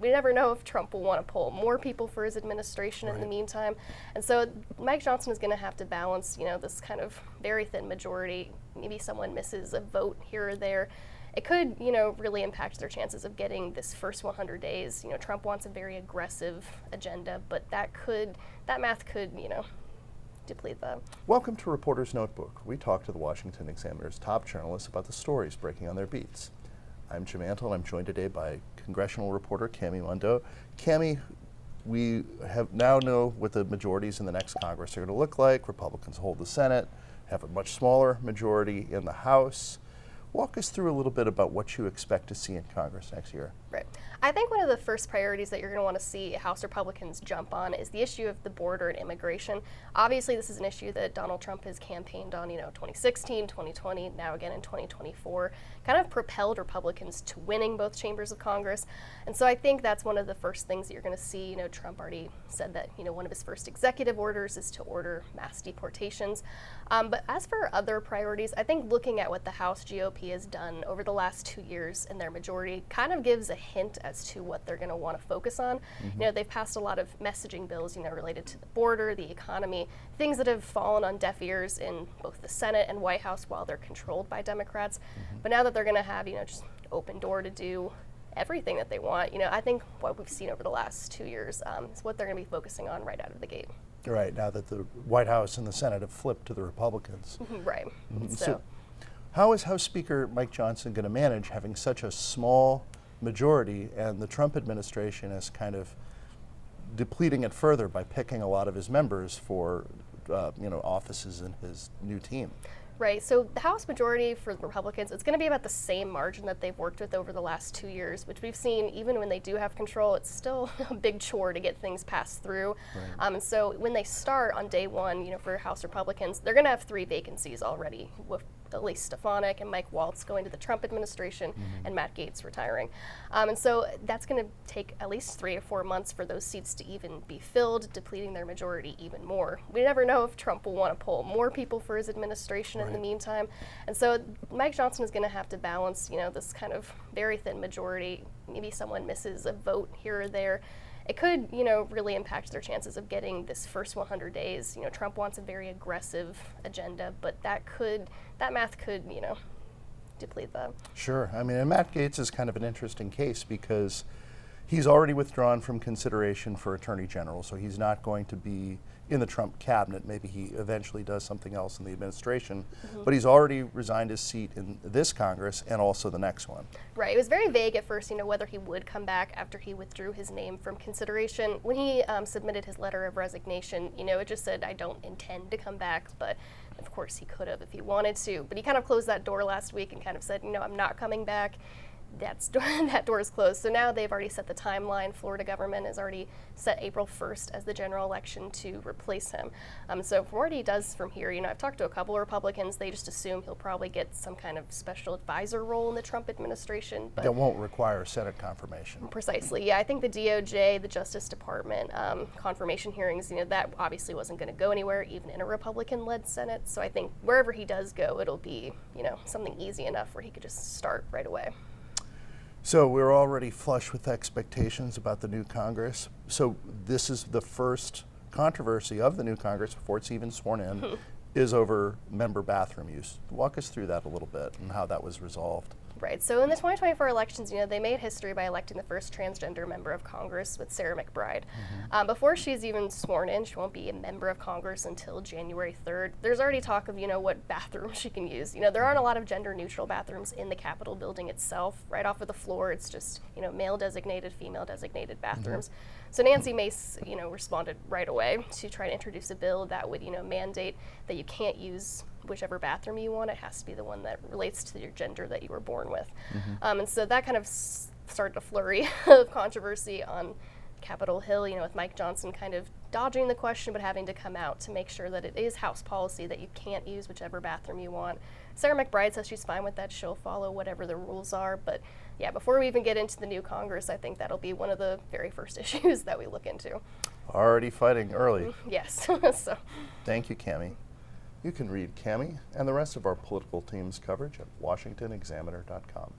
we never know if Trump will want to pull more people for his administration in the meantime. And so Mike Johnson is going to have to balance, this kind of very thin majority. Maybe someone misses a vote here or there. It could, really impact their chances of getting this first 100 days. Trump wants a very aggressive agenda, but that math could, deplete them. Welcome to Reporter's Notebook. We talk to the Washington Examiner's top journalists about the stories breaking on their beats. I'm Jim Antle, and I'm joined today by Congressional reporter Cami Mondeaux. Cami, we now know what the majorities in the next Congress are going to look like. Republicans hold the Senate, have a much smaller majority in the House. Walk us through a little bit about what you expect to see in Congress next year. Right. I think one of the first priorities that you're going to want to see House Republicans jump on is the issue of the border and immigration. Obviously, this is an issue that Donald Trump has campaigned on, 2016, 2020, now again in 2024, kind of propelled Republicans to winning both chambers of Congress. And so I think that's one of the first things that you're going to see. Trump already said that, one of his first executive orders is to order mass deportations. But as for other priorities, I think looking at what the House GOP has done over the last 2 years in their majority kind of gives a hint as to what they're going to want to focus on. They've passed a lot of messaging bills, related to the border, the economy, things that have fallen on deaf ears in both the Senate and White House while they're controlled by Democrats. But now that they're going to have, just open door to do everything that they want, I think what we've seen over the last 2 years is what they're going to be focusing on right out of the gate. Right, now that the White House and the Senate have flipped to the Republicans. Right. So how is House Speaker Mike Johnson going to manage having such a small majority, and the Trump administration is kind of depleting it further by picking a lot of his members for offices in his new team? Right, so the House majority for the Republicans, it's going to be about the same margin that they've worked with over the last 2 years, which we've seen even when they do have control, it's still a big chore to get things passed through. Right. And so when they start on day one, for House Republicans, they're going to have 3 vacancies already, with Elise Stefanik and Mike Waltz going to the Trump administration and Matt Gaetz retiring. And so that's going to take at least 3 to 4 months for those seats to even be filled, depleting their majority even more. We never know if Trump will want to pull more people for his administration in the meantime. And so Mike Johnson is going to have to balance, this kind of very thin majority. Maybe someone misses a vote here or there. It could, really impact their chances of getting this first 100 days. Trump wants a very aggressive agenda, but that math could, deplete them. Sure. I mean, and Matt Gaetz is kind of an interesting case because he's already withdrawn from consideration for Attorney General, so he's not going to be in the Trump cabinet. Maybe he eventually does something else in the administration, but he's already resigned his seat in this Congress and also the next one. Right. It was very vague at first, whether he would come back after he withdrew his name from consideration. When he submitted his letter of resignation, it just said, I don't intend to come back, but of course he could have if he wanted to. But he kind of closed that door last week and kind of said, I'm not coming back. That door is closed. So now they've already set the timeline. Florida government has already set April 1st as the general election to replace him. So from what he does from here, I've talked to a couple of Republicans. They just assume he'll probably get some kind of special advisor role in the Trump administration. But that won't require Senate confirmation. Precisely. Yeah, I think the DOJ, the Justice Department, confirmation hearings, that obviously wasn't going to go anywhere, even in a Republican-led Senate. So I think wherever he does go, it'll be, something easy enough where he could just start right away. So we're already flush with expectations about the new Congress. So this is the first controversy of the new Congress before it's even sworn in, is over member bathroom use. Walk us through that a little bit and how that was resolved. Right. So in the 2024 elections, they made history by electing the first transgender member of Congress with Sarah McBride. Before she's even sworn in, she won't be a member of Congress until January 3rd. There's already talk of, what bathroom she can use. There aren't a lot of gender-neutral bathrooms in the Capitol building itself. Right off of the floor, it's just, male-designated, female-designated bathrooms. So Nancy Mace, responded right away to try to introduce a bill that would, mandate that you can't use whichever bathroom you want. It has to be the one that relates to your gender that you were born with. And so that kind of started a flurry of controversy on Capitol Hill, with Mike Johnson kind of dodging the question but having to come out to make sure that it is House policy that you can't use whichever bathroom you want. Sarah McBride says she's fine with that. She'll follow whatever the rules are. But yeah, before we even get into the new Congress, I think that'll be one of the very first issues that we look into. Already fighting early. Yes. So. Thank you, Cami. You can read Cami and the rest of our political team's coverage at washingtonexaminer.com.